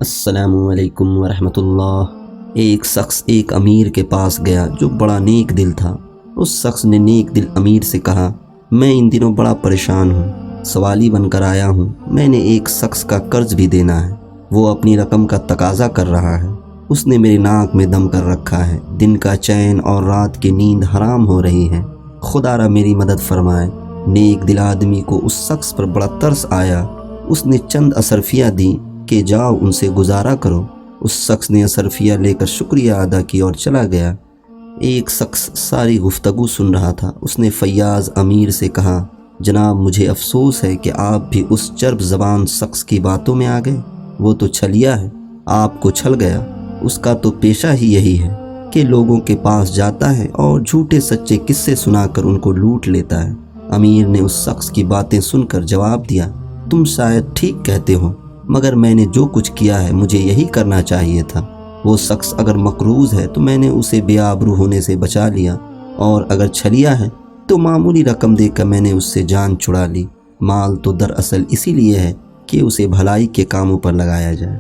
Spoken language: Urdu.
السلام علیکم ورحمۃ اللہ۔ ایک شخص ایک امیر کے پاس گیا جو بڑا نیک دل تھا۔ اس شخص نے نیک دل امیر سے کہا، میں ان دنوں بڑا پریشان ہوں، سوالی بن کر آیا ہوں۔ میں نے ایک شخص کا قرض بھی دینا ہے، وہ اپنی رقم کا تقاضا کر رہا ہے۔ اس نے میری ناک میں دم کر رکھا ہے، دن کا چین اور رات کی نیند حرام ہو رہی ہے، خدا را میری مدد فرمائے۔ نیک دل آدمی کو اس شخص پر بڑا ترس آیا۔ اس نے چند اصرفیاں دیں کہ جاؤ ان سے گزارا کرو۔ اس شخص نے اصرفیہ لے کر شکریہ ادا کی اور چلا گیا۔ ایک شخص ساری گفتگو سن رہا تھا۔ اس نے فیاض امیر سے کہا، جناب مجھے افسوس ہے کہ آپ بھی اس چرب زبان شخص کی باتوں میں آ گئے۔ وہ تو چھلیا ہے، آپ کو چھل گیا۔ اس کا تو پیشہ ہی یہی ہے کہ لوگوں کے پاس جاتا ہے اور جھوٹے سچے قصے سنا کر ان کو لوٹ لیتا ہے۔ امیر نے اس شخص کی باتیں سن کر جواب دیا، تم شاید ٹھیک کہتے ہو، مگر میں نے جو کچھ کیا ہے مجھے یہی کرنا چاہیے تھا۔ وہ شخص اگر مقروض ہے تو میں نے اسے بے آبرو ہونے سے بچا لیا، اور اگر چھلیا ہے تو معمولی رقم دے کر میں نے اس سے جان چھڑا لی۔ مال تو دراصل اسی لیے ہے کہ اسے بھلائی کے کاموں پر لگایا جائے۔